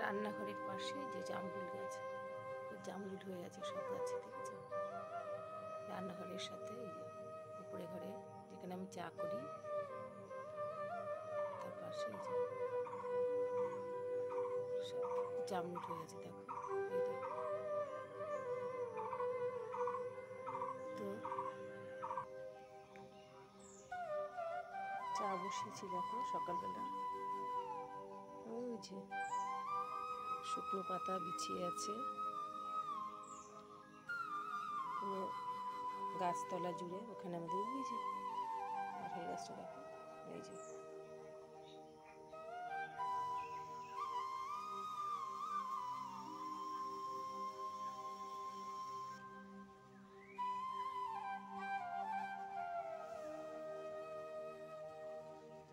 রান্নাঘরের পাশে যে জামরুল গাছ, জামরুল হয়ে গেছে সব গাছে, দেখেছো? রান্নাঘরের সাথে এই যে উপরে ঘরে যেখানে আমি চা করি তার পাশে এই যে সব জামরুল হয়ে গেছে, দেখো এই দেখো। তো চা বসিয়েছি দেখো সকালবেলা। ওই যে শুকনো পাতা বিছিয়ে আছে পুরো গাছতলা জুড়ে। ওখানে আমাদের ওই যে কাঁঠাল গাছটা দেখো, এই যে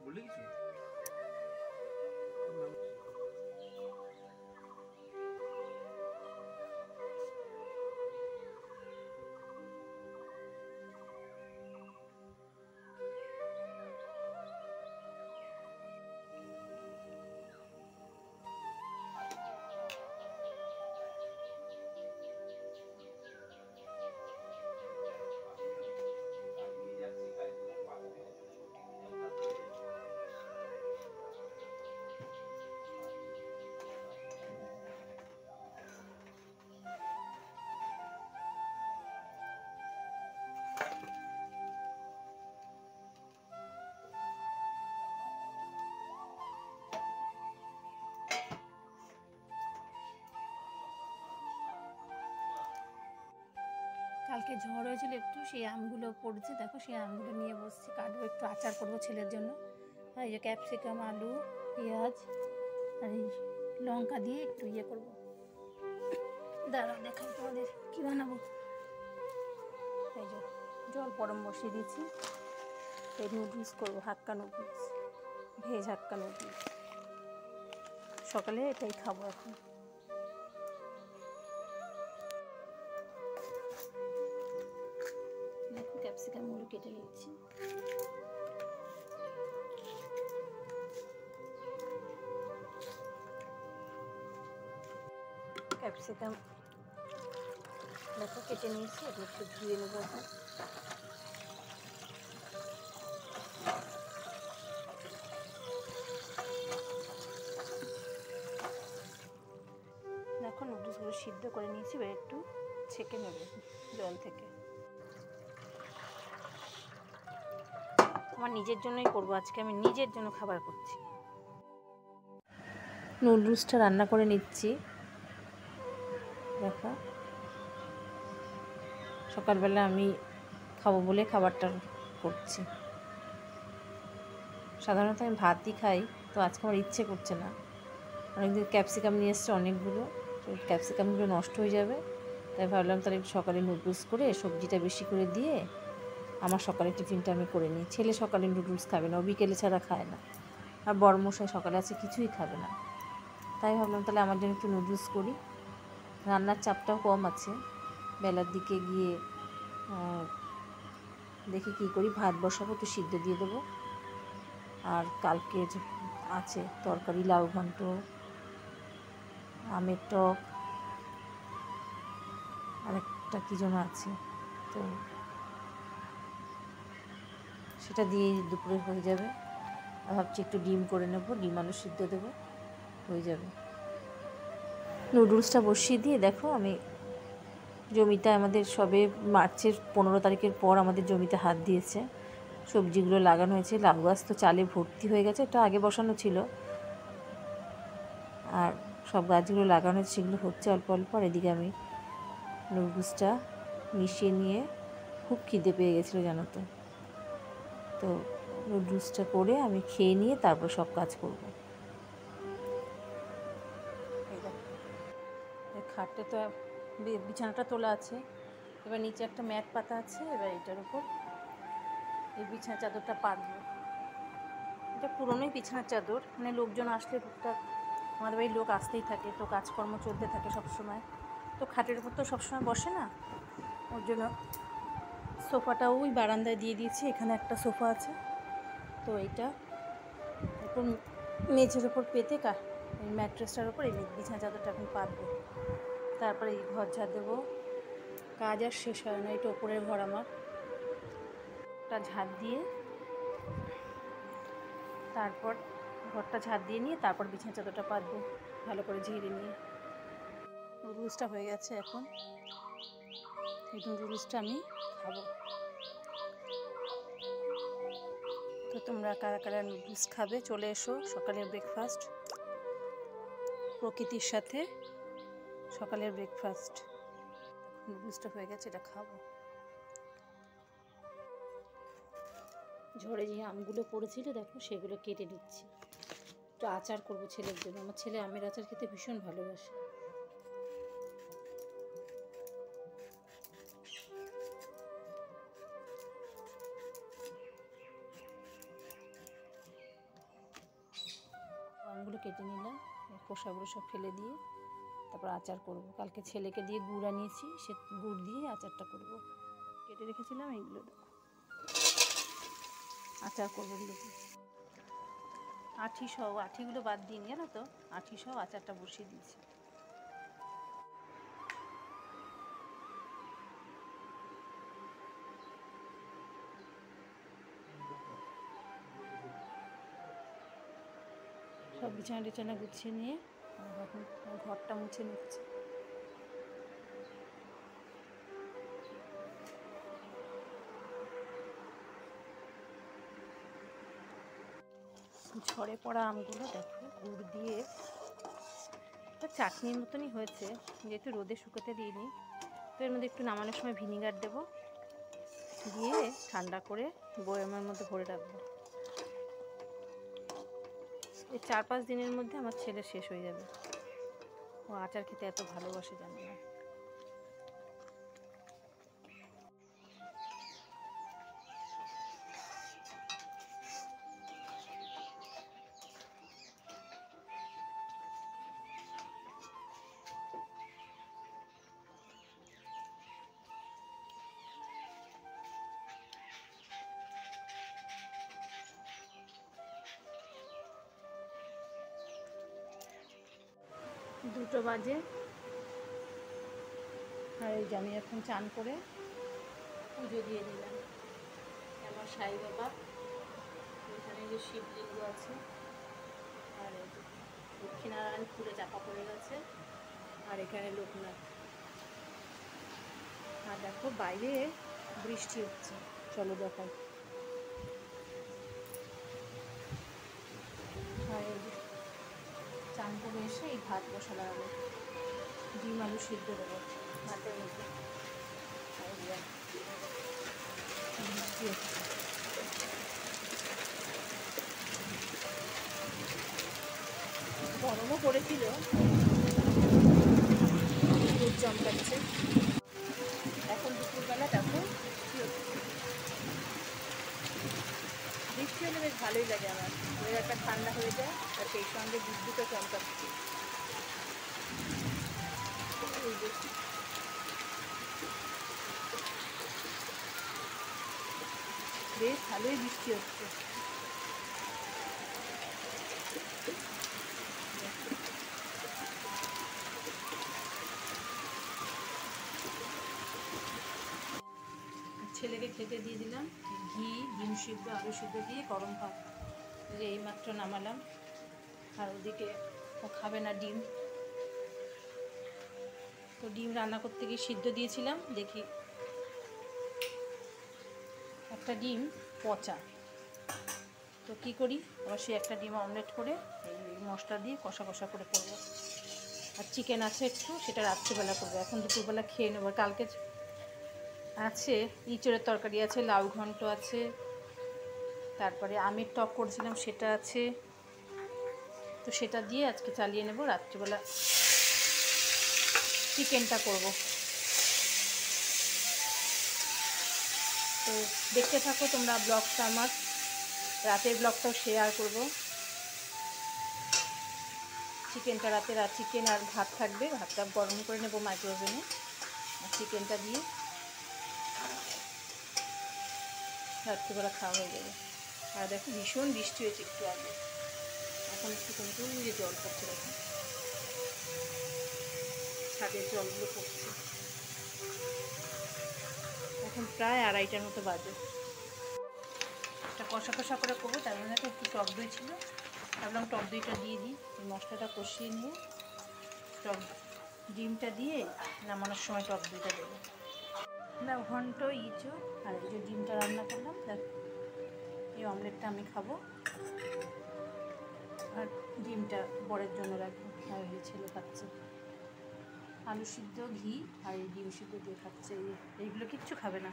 বলে কিছু কালকে ঝড় হয়েছিল একটু, সেই আমগুলো পড়েছে দেখো, সেই আমগুলো নিয়ে বসছি, কাটবো, একটু আচার করবো ছেলের জন্য। আর এই যে ক্যাপসিকাম, আলু, পেঁয়াজ আর এই লঙ্কা দিয়ে একটু ইয়ে করবো। দাঁড়াও দেখাই তোমাদের কী বানাবো। এই যে জল গরম বসিয়ে দিয়েছি, এই নুডলস করবো, হাক্কা নুডলস, ভেজ হাক্কা নুডলস। সকালে এটাই খাবো এখন। দেখো ক্যাপসিকামগুলো কেটে নিচ্ছি। ক্যাপসিকাম দেখো কেটে নিয়েছি, এগুলো একটু ধুয়ে নেবো এখন। দেখো নুডলসগুলো সিদ্ধ করে নিয়েছি, এবার একটু ছেঁকে নেবে জল থেকে। আমার নিজের জন্যই করবো আজকে, আমি নিজের জন্য খাবার করছি। নুডলসটা রান্না করে নিচ্ছি দেখো। সকালবেলা আমি খাবো বলে খাবারটা করছি। সাধারণত আমি ভাতই খাই, তো আজকে আমার ইচ্ছে করছে না। অনেকদিন ক্যাপসিকাম নিয়ে এসছে অনেকগুলো, তো ক্যাপসিকামগুলো নষ্ট হয়ে যাবে, তাই ভাবলাম তাহলে একটু সকালে নুডলস করে সবজিটা বেশি করে দিয়ে আমার সকালে টিফিনটা আমি করে নিই। ছেলে সকালে নুডলস খাবে না, ও বিকেলে ছাড়া খায় না, আর বড়মশাই সকালে আছে কিছুই খাবে না, তাই ভাবলাম তাহলে আমার জন্য একটু নুডলস করি। রান্নার চাপটাও কম আছে, বেলার দিকে গিয়ে দেখি কী করি। ভাত বসাবো, একটু সিদ্ধ দিয়ে দেবো। আর কালকে আছে তরকারি, লাউ ঘন্ট, আমের টক, আরেকটা কী যেন আছে, তো সেটা দিয়ে দুপুরে হয়ে যাবে। আর ভাবছি একটু ডিম করে নেব, ডিম আলু সিদ্ধ দেবো, হয়ে যাবে। নুডলসটা বসিয়ে দিয়ে দেখো, আমি জমিতে আমাদের সবে মার্চের 15 তারিখের পর আমাদের জমিতে হাত দিয়েছে, সবজিগুলো লাগানো হয়েছে। লাউ গাছ তো চালে ভর্তি হয়ে গেছে, এটা আগে বসানো ছিল, আর সব গাছগুলো লাগানো হয়েছে, সেগুলো হচ্ছে অল্প অল্প। আর এদিকে আমি নুডলসটা মিশিয়ে নিয়ে, খুব খিদে পেয়ে গেছিলো জানো তো, তো নুডলসটা করে আমি খেয়ে নিয়ে তারপর সব কাজ করবো। খাটটা তো বিছানাটা তোলা আছে, এবার নিচে একটা ম্যাট পাতা আছে, এবার এটার উপর এই বিছানা চাদরটা পাতবো। এটা পুরনোই বিছানার চাদর, মানে লোকজন আসলে টুকটাক, আমাদের বাড়ির লোক আসতেই থাকে, তো কাজকর্ম চলতে থাকে সবসময়, তো খাটের উপর তো সবসময় বসে না, ওর জন্য সোফাটা ওই বারান্দায় দিয়ে দিয়েছি। এখানে একটা সোফা আছে, তো এইটা এখন মেঝের ওপর পেতে এই ম্যাট্রেসটার ওপর এই বিছানা চাদরটা এখন পাতবো, তারপরে এই ঘর ঝাড় দেবো। কাজ আর শেষ হয় না, এটা ওপরের ঘর আমার। ঘরটা ঝাড় দিয়ে তারপর ঘরটা ঝাড় দিয়ে নিয়ে তারপর বিছানা চাদরটা পাতবো ভালো করে ঝেড়ে নিয়ে। নুডলসটা হয়ে গেছে, এখন এই নুডলসটা আমি খাবো। তো তোমরা কারা কারা নুডলস খাবে চলে এসো, সকালের ব্রেকফাস্ট, প্রকৃতির সাথে সকালের ব্রেকফাস্ট। নুডলসটা হয়ে গেছে, এটা খাবো। ঝড়ে যে আমগুলো পড়েছিল দেখো, সেগুলো কেটে নিচ্ছি, একটু আচার করবো ছেলের জন্য। আমার ছেলে আমের আচার খেতে ভীষণ ভালোবাসে। আমগুলো কেটে নিলাম, খোসাগুলো সব ফেলে দিয়ে তারপর আচার করব। কালকে ছেলেকে দিয়ে গুড় আনিয়েছি, সে গুড় দিয়ে আচারটা করব। কেটে রেখেছিলাম এইগুলো আচার করবো। এগুলো আঠি সহ, আঠিগুলো বাদ দিয়ে নিয়ে না, তো আঠি সহ আচারটা বসিয়ে দিয়েছি। সব বিছানা টিছানা গুছিয়ে নিয়ে এখন ঘরটা মুছে নিচ্ছি। ঝড়ে পড়া আমগুলো দেখো গুড় দিয়ে একটা চাটনির মতনই হয়েছে, যেহেতু রোদে শুকোতে দিইনি। তো এর মধ্যে একটু নামানোর সময় ভিনিগার দেবো, দিয়ে ঠান্ডা করে বয়ামের মধ্যে ভরে রাখবো। এই 4-5 দিনের মধ্যে আমার ছেলে শেষ হয়ে যাবে। ও আচার খেতে এত ভালোবাসে জানো না। দুটো বাজে, আর এই যে আমি এখন চান করে পুজো দিয়ে দিলাম। আমার সাই বাবা, এখানে যে শিবলিঙ্গ আছে, আর লক্ষ্মীনারায়ণ ফুলে চাপা পড়ে গেছে, আর এখানে লোকনাথ। আর দেখো বাইরে বৃষ্টি হচ্ছে, চলো দেখাই। আর এই যে চান করে এসে এই ভাত বসা লাগাবো, ডিম আলু সিদ্ধ দেবো ভাতের মধ্যে। বৃষ্টি হচ্ছে, গরমও পড়েছিল, রোদ চমকাচ্ছে। এখন দুপুরবেলা দেখো বৃষ্টি হচ্ছে। বৃষ্টি হলে বেশ ভালোই লাগে আমার, ওয়েদারটা ঠান্ডা হয়ে যায়, আর সেই সঙ্গে বিদ্যুৎও চমকাচ্ছে। বেশ ভালোই বৃষ্টি হচ্ছে। ছেলেকে খেতে দিয়ে দিলাম ঘি, ডিম সিদ্ধ, আলু সিদ্ধ দিয়ে গরম ভাত, যে এইমাত্র নামালাম। আর ওদিকে ও খাবে না ডিম, তো ডিম রান্না করতে গিয়ে সিদ্ধ দিয়েছিলাম, দেখি একটা ডিম পচা। তো কী করি, অবশ্যই একটা ডিম অমলেট করে এই মশলা দিয়ে কষা কষা করে করবো। আর চিকেন আছে একটু, সেটা রাত্রিবেলা করবো, এখন দুপুরবেলা খেয়ে নেবো। কালকে আছে ইঁচড়ের তরকারি আছে, লাউ ঘন্ট আছে, তারপরে আমের টক করেছিলাম সেটা আছে, তো সেটা দিয়ে আজকে চালিয়ে নেব। রাত্রিবেলা চিকেনটা করব। তো দেখতে থাকো তোমরা ব্লগটা, আমার রাতের ব্লগটাও শেয়ার করব। চিকেনটা রাতে চিকেন আর ভাত থাকবে, ভাতটা গরম করে নেব মাইক্রোওভেনে, আর চিকেনটা দিয়ে রাত্রিবেলা খাওয়া হয়ে যাবে। আর দেখো ভীষণ বৃষ্টি হয়েছে একটু আগে, এখন একটু কমে জল পড়ছে দেখো। ছাদে জলগুলো পড়ছে। এখন প্রায় 2:30টার মতো বাজে। একটা কষা কষা করে করবো, তার মধ্যে একটু টক দই ছিল, ভাবলাম টক দইটা দিয়ে দিই, মশলাটা কষিয়ে নিয়ে টক ডিমটা দিয়ে নামানোর সময় টক দইটা দেবো। না ঘন্ট ইঁচড় আর এই যে ডিমটা রান্না করলাম, দেখ এই অমলেটটা আমি খাবো আর ডিমটা বরের জন্য রাখবো। আর এই ছেলে খাচ্ছে আলু সিদ্ধ, ঘি আর এই ডিম সিদ্ধ দিয়ে খাচ্ছে। এইগুলো কিচ্ছু খাবে না।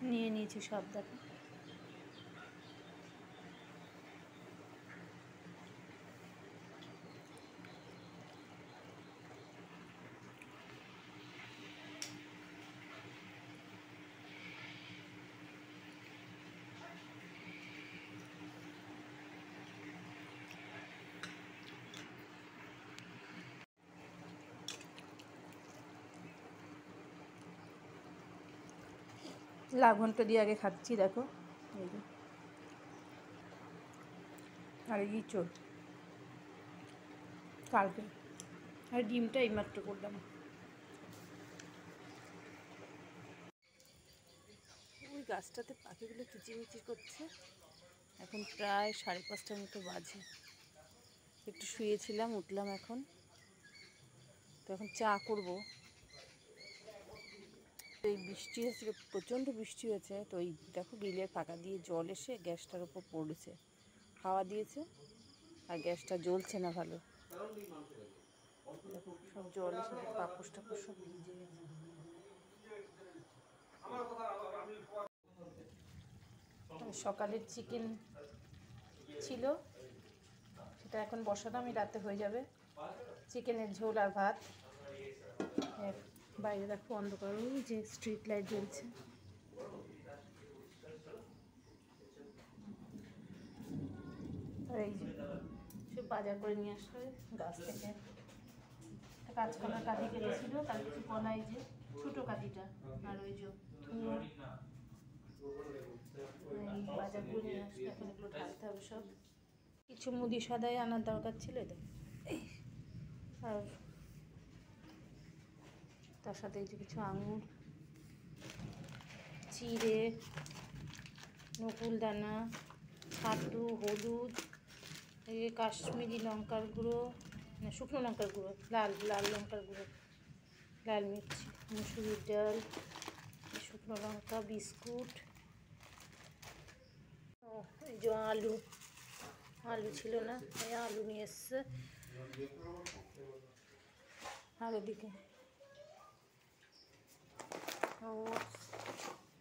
নিয়ে নিয়েছি সব, দেখো ঘন্ট দিয়ে আগে খাচ্ছি, দেখো এই যে আর এই চোর কালকে আর ডিমটা এইমাত্র করলাম। ওই গাছটাতে পাখিগুলো কিচিমিচি করছে। এখন প্রায় 5:30টার মতো বাজে। একটু শুয়েছিলাম, উঠলাম এখন, তো এখন চা করবো। এই বৃষ্টি হয়েছে, প্রচণ্ড বৃষ্টি হয়েছে, তো ওই দেখো গ্রিলের ফাঁকা দিয়ে জল এসে গ্যাসটার উপর পড়েছে, হাওয়া দিয়েছে আর গ্যাসটা জ্বলছে না ভালো। দেখো সব জল এসে পাপোশ টাপোশ সব ভিজে গেছে। সকালের চিকেন ছিল, সেটা এখন বসালাম, রাতে হয়ে যাবে। চিকেনের ঝোল আর ভাত। বাইরে দেখো অন্ধকার, ওই যে স্ট্রিট লাইট জ্বলছে। আর এই যে সব বাজার করে নিয়ে আসলে গাছ থেকে কাঁচকলার কাঁদি কেটেছিল, তার কিছু কলা, এই যে ছোটো কাঁদিটা, আর ওই যে এই বাজারগুলো নিয়ে আসলে এখন এগুলো ঢালতে হবে সব। কিছু মুদি সদাই আনার দরকার ছিল, দেখ আর তার সাথে এই যে কিছু আঙুর, চিড়ে, নকুলদানা, ছাতু, হলুদ, এই কাশ্মীরি লঙ্কার গুঁড়ো, না শুকনো লঙ্কার গুঁড়ো, লাল লঙ্কার গুঁড়ো, লাল মির্চি, মুসুরির ডাল, শুকনো লঙ্কা, বিস্কুট, এই যে আলু ছিল না, এই আলু নিয়ে এসছে। আর এদিকে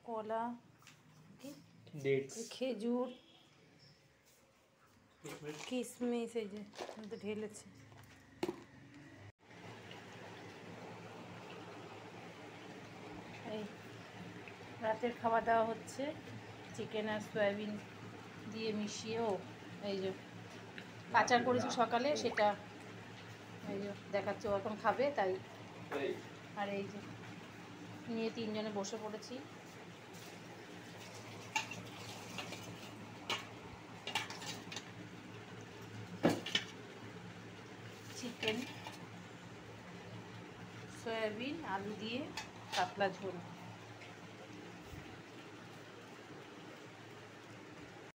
কলা, খেজুর, কিশমিশ, এই যে ঢেলেছে। এই রাতের খাওয়া দাওয়া হচ্ছে, চিকেন আর সয়াবিন দিয়ে মিশিয়ে। এই যে আচার করেছি সকালে, সেটা এই যে দেখাচ্ছে, ও এখন খাবে তাই। আর এই যে নিয়ে 3 জনে বসে পড়েছি। চিকেন, সয়াবিন, আলু দিয়ে পাতলা ঝোল।